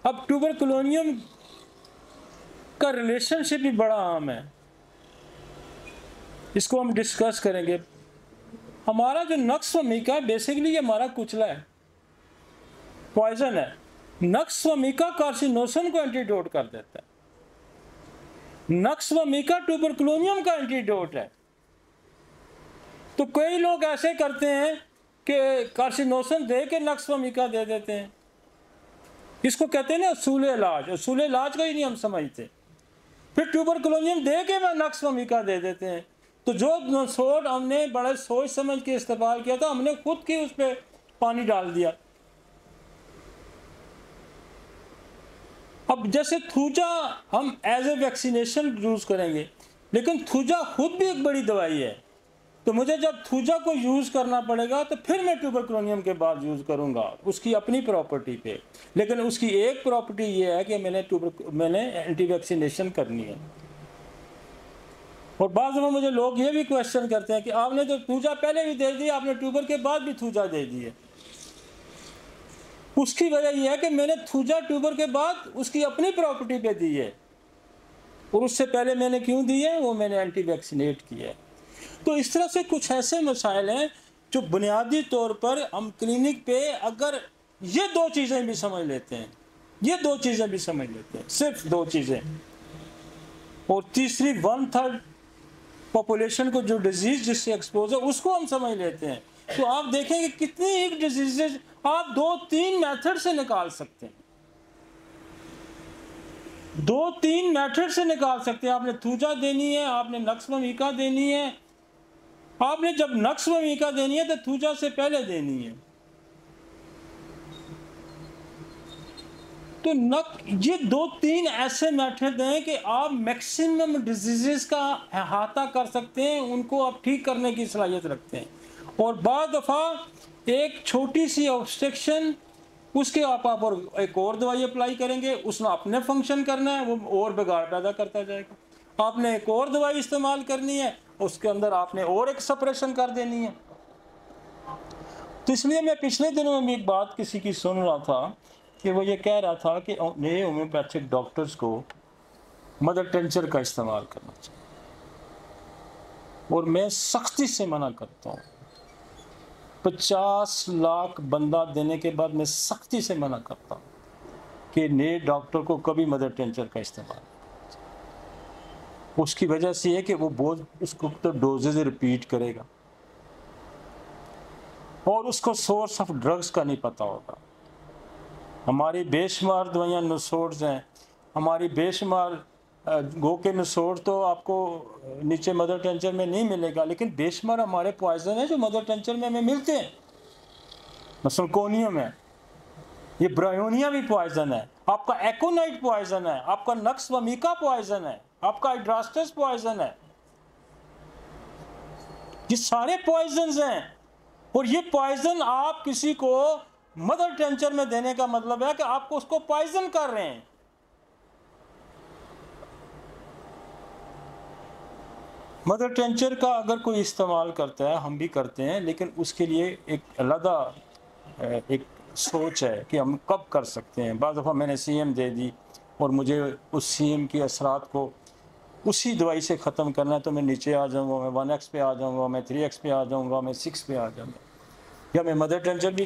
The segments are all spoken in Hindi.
अब ट्यूबरकुलोनियम का रिलेशनशिप भी बड़ा आम है, इसको हम डिस्कस करेंगे। हमारा जो नक्स वमीका है बेसिकली ये हमारा कुचला है, पॉइजन है। नक्स वमीका कार्सिनोसन को एंटीडोट कर देता है, नक्स वमीका ट्यूबरकुलोनियम का एंटीडोट है। तो कई लोग ऐसे करते हैं कि कार्सिनोसन दे के नक्स वमीका दे देते हैं, इसको कहते हैं ना असूल इलाज। असूल इलाज का ही नहीं हम समझते, फिर ट्यूबरकुलोनियम दे के मैं नक्स वमीका दे देते हैं। तो जो नसोड हमने बड़े सोच समझ के इस्तेमाल किया था, हमने खुद की उस पर पानी डाल दिया। अब जैसे थूजा हम एज ए वैक्सीनेशन यूज करेंगे, लेकिन थूजा खुद भी एक बड़ी दवाई है। तो मुझे जब थूजा को यूज करना पड़ेगा तो फिर मैं ट्यूबरकुलोनियम के बाद यूज करूंगा उसकी अपनी प्रॉपर्टी पे। लेकिन उसकी एक प्रॉपर्टी ये है कि मैंने एंटी वैक्सीनेशन करनी है। और बाद में मुझे लोग ये भी क्वेश्चन करते हैं कि आपने तो थूजा पहले भी दे दी, आपने ट्यूबर के बाद भी थूजा दे दी है। उसकी वजह यह है कि मैंने थूजा ट्यूबर के बाद उसकी अपनी प्रॉपर्टी पे दी है, और उससे पहले मैंने क्यों दी है, वो मैंने एंटी वैक्सीनेट किया है। तो इस तरह से कुछ ऐसे मसाइल हैं जो बुनियादी तौर पर हम क्लिनिक पे अगर ये दो चीज़ें भी समझ लेते हैं, ये दो चीज़ें भी समझ लेते हैं, सिर्फ दो चीज़ें, और तीसरी 1/3 पॉपुलेशन को जो डिजीज जिससे एक्सपोज है उसको हम समझ लेते हैं, तो आप देखेंगे कितनी एक डिजीजेज आप 2-3 मेथड से निकाल सकते हैं, 2-3 मेथड से निकाल सकते हैं। आपने थूजा देनी है, आपने नक्स वमीका देनी है। आपने जब नक्स वमीका देनी है तो थूजा से पहले देनी है। तो ये 2-3 ऐसे मेथड हैं कि आप मैक्सिमम डिजीजेस का अहाता कर सकते हैं, उनको आप ठीक करने की सलाहियत रखते हैं। और बाद दफ़ा एक छोटी सी ऑब्स्ट्रक्शन, उसके आप और एक और दवाई अप्लाई करेंगे, उसने अपने फंक्शन करना है, वो और बिगाड़ पैदा करता जाएगा। आपने एक और दवाई इस्तेमाल करनी है, उसके अंदर आपने और एक सप्रेशन कर देनी है। तो इसलिए मैं पिछले दिनों में एक बात किसी की सुन रहा था कि वो ये कह रहा था कि नए होम्योपैथिक डॉक्टर्स को मदर टिंचर का इस्तेमाल करना चाहिए, और मैं सख्ती से मना करता हूँ। 50 लाख बंदा देने के बाद मैं सख्ती से मना करता हूँ कि नए डॉक्टर को कभी मदर टिंचर का इस्तेमाल। उसकी वजह से है कि वो बहुत उसको तो डोजेज रिपीट करेगा, और उसको सोर्स ऑफ ड्रग्स का नहीं पता होगा। हमारी बेशुमार दवाइयाँ नसोड्स हैं, हमारी बेशुमार गो के नसोड तो आपको नीचे मदर टेंचर में नहीं मिलेगा, लेकिन बेशुमार हमारे पॉइजन है जो मदर टेंचर में हमें मिलते हैं। मसलकोनियम है, ये ब्रायोनिया भी पॉइजन है, आपका एकोनाइट पॉइजन है, आपका नक्स वमीका पॉइजन है, आपका हाइड्रास्टस पॉइजन है। ये सारे पॉइजन हैं, और ये पॉइजन आप किसी को मदर टेंचर में देने का मतलब है कि आपको उसको पॉइजन कर रहे हैं। मदर टेंचर का अगर कोई इस्तेमाल करता है, हम भी करते हैं, लेकिन उसके लिए एक अलग एक सोच है कि हम कब कर सकते हैं। बाद दफ़ा मैंने सीएम दे दी और मुझे उस सीएम के असरात को उसी दवाई से ख़त्म करना है, तो मैं नीचे आ जाऊँगा, मैं 1x पे आ जाऊँगा, मैं 3x पे आ जाऊँगा, मैं 6 पे आ जाऊँगा, या मैं मदर टेंचर भी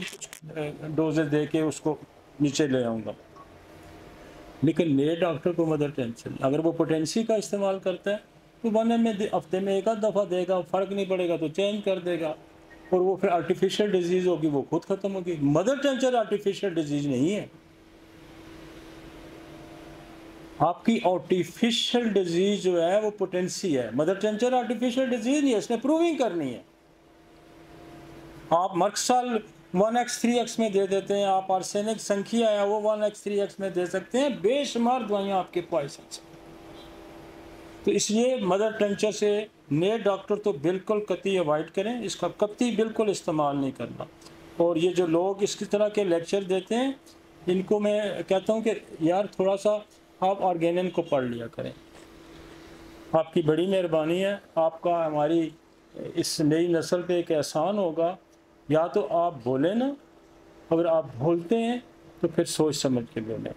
डोजेज दे के उसको नीचे ले आऊँगा। लेकिन नए डॉक्टर को मदर टेंचर, अगर वो पोटेंसी का इस्तेमाल करता है तो 1 में हफ्ते में एक आध दफ़ा देगा, फ़र्क नहीं पड़ेगा तो चेंज कर देगा, और वो फिर आर्टिफिशियल डिजीज़ होगी, वो खुद ख़त्म होगी। मदर टेंचर आर्टिफिशियल डिजीज़ नहीं है। आपकी आर्टिफिशियल डिजीज़ जो है वो पोटेंसी है, मदर टेंचर आर्टिफिशियल डिजीज़ नहीं है, इसने प्रूविंग करनी है। आप मर्कसल 1x 3x में दे देते हैं, आप आर्सेनिक संख्या है वो 1x 3x में दे सकते हैं, बेशुमार दवाइयाँ आपके पॉइजन से। तो इसलिए मदर टेंचर से नए डॉक्टर तो बिल्कुल कतई अवॉइड करें, इसका कतई बिल्कुल इस्तेमाल नहीं करना। और ये जो लोग इसकी तरह के लेक्चर देते हैं, इनको मैं कहता हूँ कि यार थोड़ा सा आप ऑर्गेनिन को पढ़ लिया करें। आपकी बड़ी मेहरबानी है, आपका हमारी इस नई नस्ल पे एक एहसान होगा। या तो आप बोलें ना, अगर आप बोलते हैं तो फिर सोच समझ के बोलें।